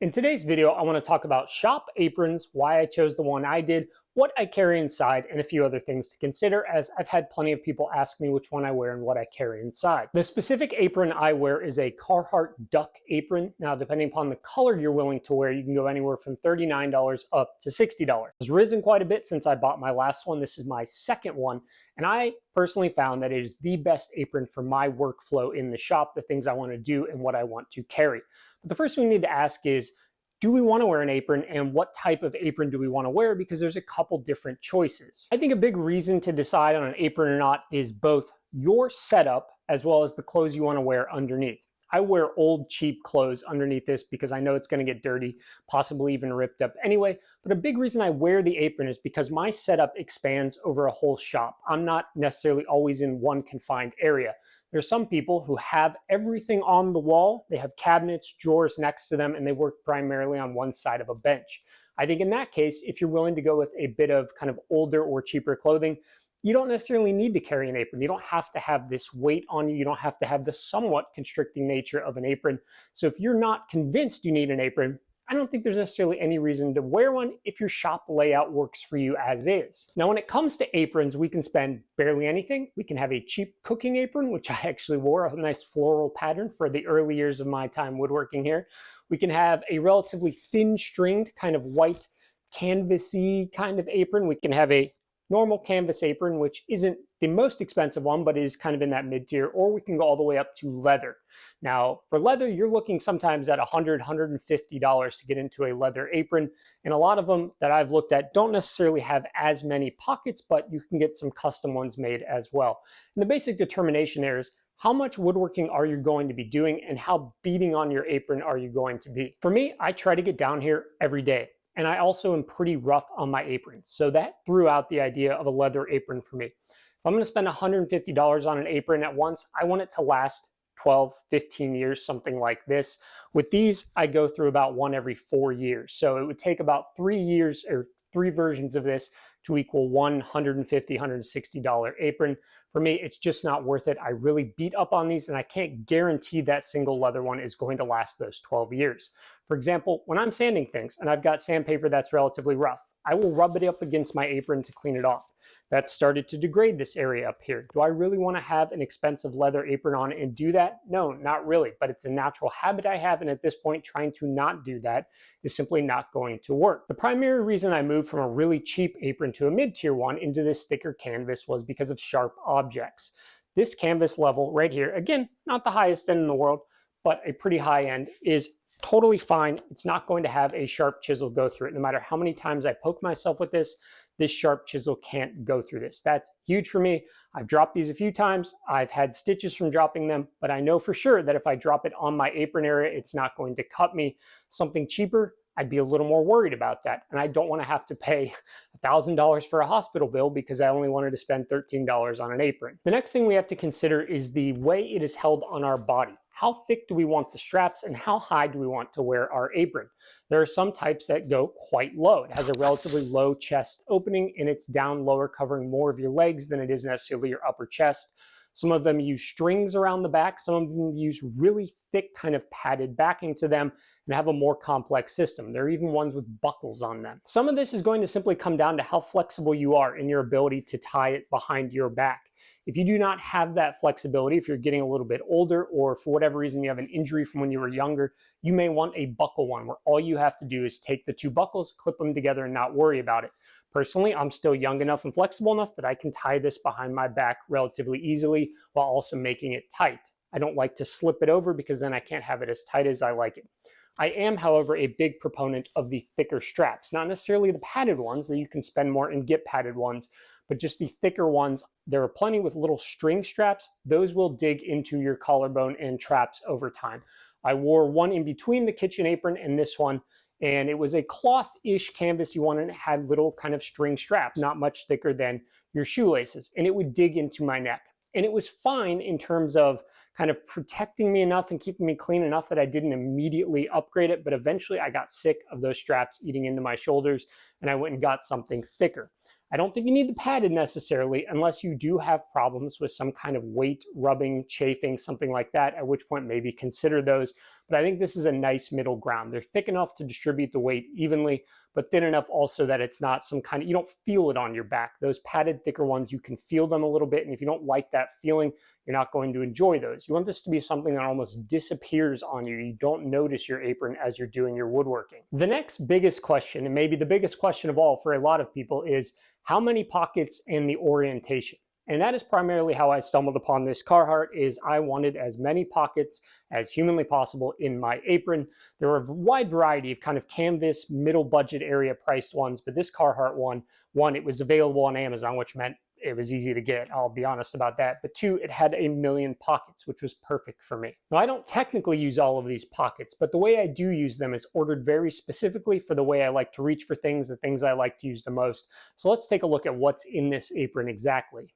In today's video, I want to talk about shop aprons, why I chose the one I did, what I carry inside, and a few other things to consider, as I've had plenty of people ask me which one I wear and what I carry inside. The specific apron I wear is a Carhartt duck apron. Now, depending upon the color you're willing to wear, you can go anywhere from $39 up to $60. It's risen quite a bit since I bought my last one. This is my second one, and I personally found that it is the best apron for my workflow in the shop, the things I want to do and what I want to carry. But the first thing we need to ask is, do we want to wear an apron, and what type of apron do we want to wear? Because there's a couple different choices. I think a big reason to decide on an apron or not is both your setup as well as the clothes you want to wear underneath. I wear old, cheap clothes underneath this because I know it's going to get dirty, possibly even ripped up anyway. But a big reason I wear the apron is because my setup expands over a whole shop. I'm not necessarily always in one confined area. There's some people who have everything on the wall. They have cabinets, drawers next to them, and they work primarily on one side of a bench. I think in that case, if you're willing to go with a bit of kind of older or cheaper clothing, you don't necessarily need to carry an apron. You don't have to have this weight on you. You don't have to have the somewhat constricting nature of an apron. So if you're not convinced you need an apron, I don't think there's necessarily any reason to wear one if your shop layout works for you as is. Now, when it comes to aprons, we can spend barely anything. We can have a cheap cooking apron, which I actually wore, a nice floral pattern for the early years of my time woodworking here. We can have a relatively thin stringed kind of white canvasy kind of apron. We can have a normal canvas apron, which isn't the most expensive one, but is kind of in that mid-tier, or we can go all the way up to leather. Now, for leather, you're looking sometimes at $100, $150 to get into a leather apron, and a lot of them that I've looked at don't necessarily have as many pockets, but you can get some custom ones made as well. And the basic determination there is, how much woodworking are you going to be doing, and how beating on your apron are you going to be? For me, I try to get down here every day. And I also am pretty rough on my aprons. So that threw out the idea of a leather apron for me. If I'm going to spend $150 on an apron at once, I want it to last 12, 15 years, something like this. With these, I go through about one every 4 years. So it would take about 3 years or 3 versions of this to equal $150, $160 apron. For me, it's just not worth it. I really beat up on these, and I can't guarantee that single leather one is going to last those 12 years. For example, when I'm sanding things and I've got sandpaper that's relatively rough, I will rub it up against my apron to clean it off. That started to degrade this area up here. Do I really want to have an expensive leather apron on and do that? No, not really, but it's a natural habit I have, and at this point, trying to not do that is simply not going to work. The primary reason I moved from a really cheap apron to a mid-tier one into this thicker canvas was because of sharp objects. This canvas level right here, again, not the highest end in the world, but a pretty high end, is totally fine. It's not going to have a sharp chisel go through it. No matter how many times I poke myself with this sharp chisel can't go through this. That's huge for me. I've dropped these a few times. I've had stitches from dropping them, but I know for sure that if I drop it on my apron area, it's not going to cut me. Something cheaper, I'd be a little more worried about that. And I don't want to have to pay $1,000 for a hospital bill because I only wanted to spend $13 on an apron. The next thing we have to consider is the way it is held on our body. How thick do we want the straps, and how high do we want to wear our apron? There are some types that go quite low. It has a relatively low chest opening, and it's down lower, covering more of your legs than it is necessarily your upper chest. Some of them use strings around the back. Some of them use really thick kind of padded backing to them and have a more complex system. There are even ones with buckles on them. Some of this is going to simply come down to how flexible you are in your ability to tie it behind your back. If you do not have that flexibility, if you're getting a little bit older, or for whatever reason you have an injury from when you were younger, you may want a buckle one where all you have to do is take the 2 buckles, clip them together, and not worry about it. Personally, I'm still young enough and flexible enough that I can tie this behind my back relatively easily while also making it tight. I don't like to slip it over because then I can't have it as tight as I like it. I am, however, a big proponent of the thicker straps, not necessarily the padded ones that you can spend more and get padded ones, but just the thicker ones. There are plenty with little string straps. Those will dig into your collarbone and traps over time. I wore one in between the kitchen apron and this one, and it was a cloth-ish canvasy one, and it had little kind of string straps, not much thicker than your shoelaces, and it would dig into my neck. And it was fine in terms of kind of protecting me enough and keeping me clean enough that I didn't immediately upgrade it, but eventually I got sick of those straps eating into my shoulders, and I went and got something thicker. I don't think you need the padded necessarily unless you do have problems with some kind of weight, rubbing, chafing, something like that, at which point maybe consider those. but I think this is a nice middle ground. They're thick enough to distribute the weight evenly, but thin enough also that it's not some kind of, you don't feel it on your back. Those padded, thicker ones, you can feel them a little bit, and if you don't like that feeling, you're not going to enjoy those. You want this to be something that almost disappears on you. You don't notice your apron as you're doing your woodworking. The next biggest question, and maybe the biggest question of all for a lot of people, is how many pockets and the orientation. And that is primarily how I stumbled upon this Carhartt. Is I wanted as many pockets as humanly possible in my apron. There were a wide variety of kind of canvas, middle budget area priced ones, but this Carhartt one, it was available on Amazon, which meant it was easy to get, I'll be honest about that. But two, it had 1,000,000 pockets, which was perfect for me. Now, I don't technically use all of these pockets, but the way I do use them is ordered very specifically for the way I like to reach for things, the things I like to use the most. So let's take a look at what's in this apron exactly.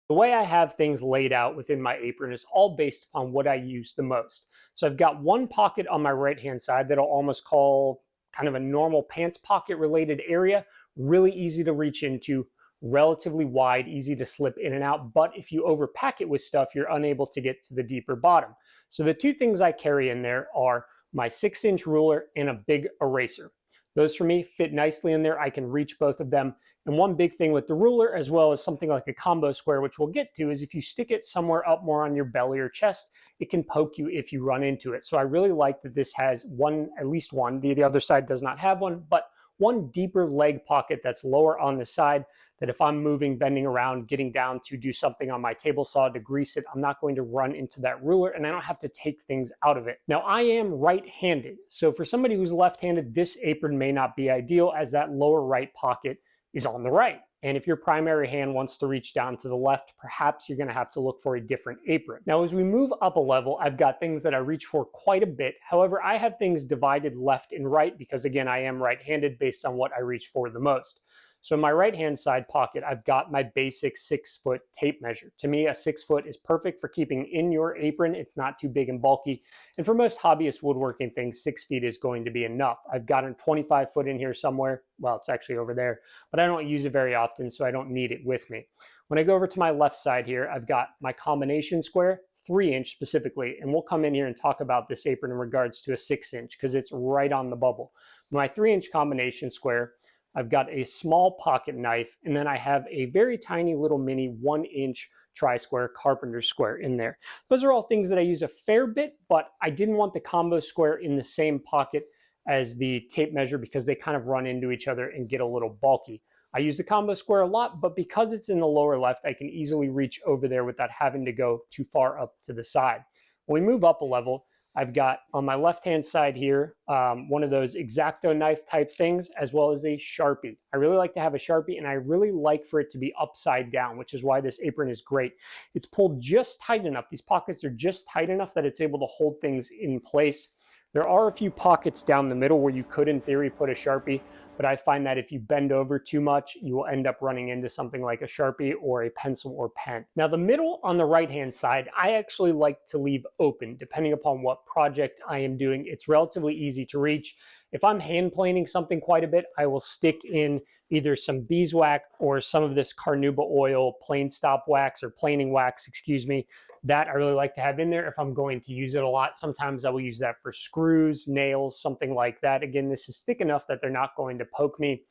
The way I have things laid out within my apron is all based upon what I use the most. So I've got one pocket on my right-hand side that I'll almost call kind of a normal pants pocket related area, really easy to reach into, relatively wide, easy to slip in and out. But if you overpack it with stuff, you're unable to get to the deeper bottom. So the two things I carry in there are my 6-inch ruler and a big eraser. Those for me fit nicely in there. I can reach both of them. And one big thing with the ruler, as well as something like a combo square, which we'll get to, is if you stick it somewhere up more on your belly or chest, it can poke you if you run into it. So I really like that this has one, at least one. The other side does not have one, but one deeper leg pocket that's lower on the side, that if I'm moving, bending around, getting down to do something on my table saw to grease it, I'm not going to run into that ruler and I don't have to take things out of it. Now, I am right-handed, so for somebody who's left-handed, this apron may not be ideal, as that lower right pocket is on the right. And if your primary hand wants to reach down to the left, perhaps you're going to have to look for a different apron. Now, as we move up a level, I've got things that I reach for quite a bit. However, I have things divided left and right because, again, I am right-handed based on what I reach for the most. So in my right-hand side pocket, I've got my basic 6-foot tape measure. To me, a 6-foot is perfect for keeping in your apron. It's not too big and bulky. And for most hobbyist woodworking things, 6 feet is going to be enough. I've got a 25-foot in here somewhere. Well, it's actually over there, but I don't use it very often, so I don't need it with me. When I go over to my left side here, I've got my combination square, 3-inch specifically, and we'll come in here and talk about this apron in regards to a 6-inch because it's right on the bubble. My 3-inch combination square, I've got a small pocket knife, and then I have a very tiny little mini 1-inch tri-square carpenter square in there. Those are all things that I use a fair bit, but I didn't want the combo square in the same pocket as the tape measure because they kind of run into each other and get a little bulky. I use the combo square a lot, but because it's in the lower left, I can easily reach over there without having to go too far up to the side. When we move up a level, I've got on my left-hand side here, one of those X-Acto knife type things, as well as a Sharpie. I really like to have a Sharpie, and I really like for it to be upside down, which is why this apron is great. It's pulled just tight enough. These pockets are just tight enough that it's able to hold things in place. There are a few pockets down the middle where you could, in theory, put a Sharpie, but I find that if you bend over too much, you will end up running into something like a Sharpie or a pencil or pen. Now, the middle on the right-hand side, I actually like to leave open, depending upon what project I am doing. It's relatively easy to reach. If I'm hand planing something quite a bit, I will stick in either some beeswax or some of this carnauba oil plane stop wax or planing wax, excuse me. That I really like to have in there if I'm going to use it a lot. Sometimes I will use that for screws, nails, something like that. Again, this is thick enough that they're not going to poke me.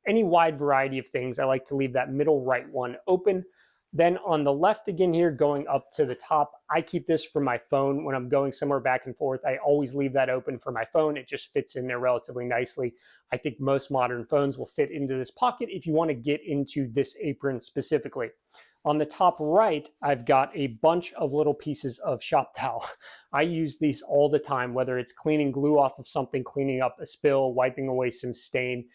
Any wide variety of things, I like to leave that middle right one open. Then on the left again here, going up to the top, I keep this for my phone. When I'm going somewhere back and forth, I always leave that open for my phone. It just fits in there relatively nicely. I think most modern phones will fit into this pocket if you want to get into this apron specifically. On the top right, I've got a bunch of little pieces of shop towel. I use these all the time, whether it's cleaning glue off of something, cleaning up a spill, wiping away some stain.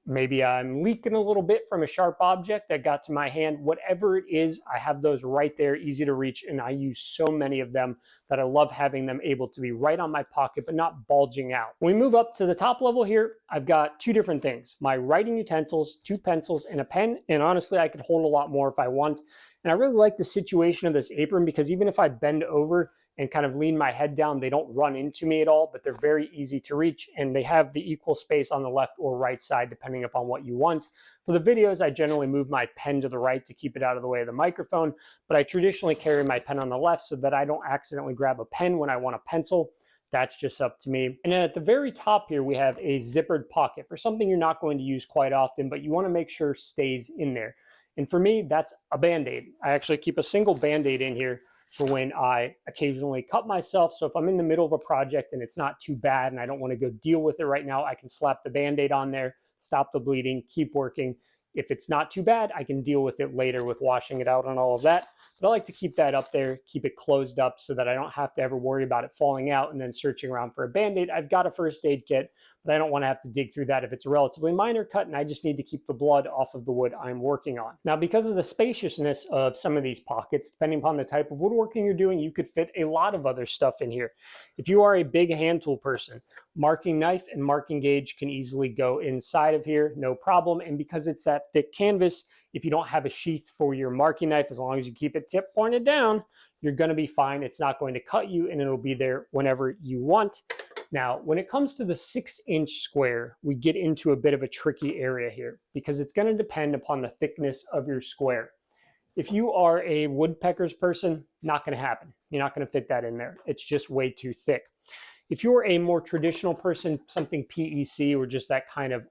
Maybe I'm leaking a little bit from a sharp object that got to my hand. Whatever it is, I have those right there, easy to reach, and I use so many of them that I love having them able to be right on my pocket, but not bulging out. When we move up to the top level here, I've got two different things. My writing utensils, 2 pencils, and a pen, and honestly, I could hold a lot more if I want. And I really like the situation of this apron because even if I bend over, and kind of lean my head down. They don't run into me at all, but they're very easy to reach, and they have the equal space on the left or right side depending upon what you want. For the videos, I generally move my pen to the right to keep it out of the way of the microphone, but I traditionally carry my pen on the left so that I don't accidentally grab a pen when I want a pencil. That's just up to me. And then at the very top here, we have a zippered pocket for something you're not going to use quite often, but you want to make sure stays in there. And for me, that's a Band-Aid. I actually keep a single Band-Aid in here for when I occasionally cut myself. So if I'm in the middle of a project and it's not too bad and I don't want to go deal with it right now, I can slap the Band-Aid on there, stop the bleeding, keep working. If it's not too bad, I can deal with it later with washing it out and all of that. But I like to keep that up there, keep it closed up so that I don't have to ever worry about it falling out and then searching around for a Band-Aid. I've got a first aid kit, but I don't want to have to dig through that if it's a relatively minor cut and I just need to keep the blood off of the wood I'm working on. Now, because of the spaciousness of some of these pockets, depending upon the type of woodworking you're doing, you could fit a lot of other stuff in here. If you are a big hand tool person, marking knife and marking gauge can easily go inside of here, no problem. And because it's that thick canvas, if you don't have a sheath for your marking knife, as long as you keep it tip pointed down, you're going to be fine. It's not going to cut you and it'll be there whenever you want. Now, when it comes to the 6-inch square, we get into a bit of a tricky area here because it's going to depend upon the thickness of your square. If you are a woodpecker's person, not going to happen. You're not going to fit that in there. It's just way too thick. If you're a more traditional person, something PEC or just that kind of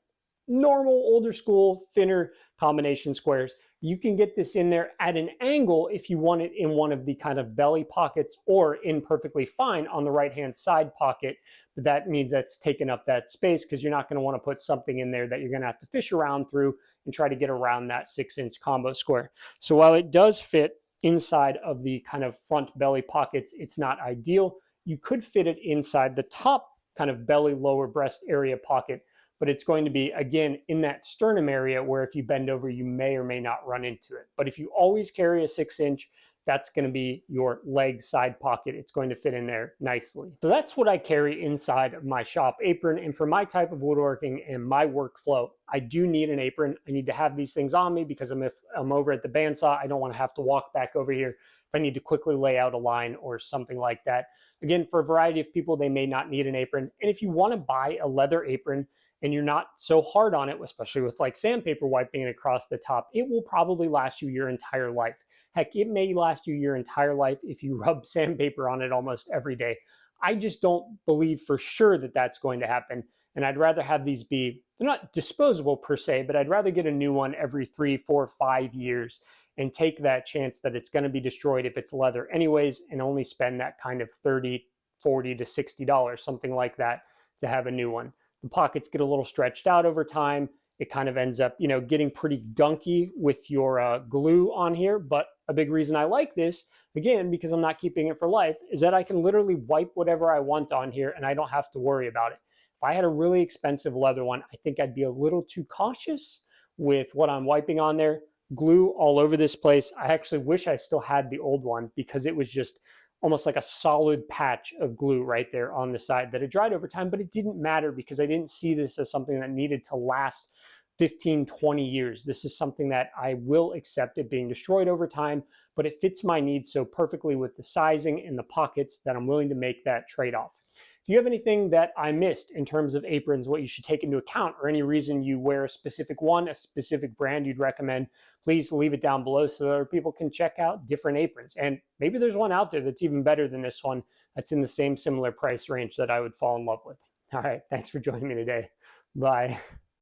normal, older school, thinner combination squares, you can get this in there at an angle if you want it in one of the kind of belly pockets or in perfectly fine on the right-hand side pocket. But that means that's taking up that space because you're not going to want to put something in there that you're going to have to fish around through and try to get around that 6-inch combo square. So while it does fit inside of the kind of front belly pockets, it's not ideal. You could fit it inside the top kind of belly, lower breast area pocket, but it's going to be, again, in that sternum area where if you bend over, you may or may not run into it. But if you always carry a 6-inch, that's going to be your leg side pocket. It's going to fit in there nicely. So that's what I carry inside of my shop apron. And for my type of woodworking and my workflow, I do need an apron. I need to have these things on me because if I'm over at the bandsaw, I don't want to have to walk back over here if I need to quickly lay out a line or something like that. Again, for a variety of people, they may not need an apron. And if you want to buy a leather apron and you're not so hard on it, especially with like sandpaper wiping it across the top, it will probably last you your entire life. Heck, it may last you your entire life if you rub sandpaper on it almost every day. I just don't believe for sure that that's going to happen. And I'd rather have these be, they're not disposable per se, but I'd rather get a new one every 3, 4, 5 years and take that chance that it's going to be destroyed if it's leather anyways, and only spend that kind of $30, $40 to $60, something like that, to have a new one. The pockets get a little stretched out over time. It kind of ends up, getting pretty gunky with your glue on here. But a big reason I like this, again, because I'm not keeping it for life, is that I can literally wipe whatever I want on here and I don't have to worry about it. If I had a really expensive leather one, I think I'd be a little too cautious with what I'm wiping on there. Glue all over this place. I actually wish I still had the old one because it was just almost like a solid patch of glue right there on the side that had dried over time, but it didn't matter because I didn't see this as something that needed to last 15, 20 years. This is something that I will accept it being destroyed over time, but it fits my needs so perfectly with the sizing and the pockets that I'm willing to make that trade-off. Do you have anything that I missed in terms of aprons, what you should take into account, or any reason you wear a specific one, a specific brand you'd recommend? Please leave it down below so that other people can check out different aprons. And maybe there's one out there that's even better than this one that's in the same similar price range that I would fall in love with. All right, thanks for joining me today. Bye.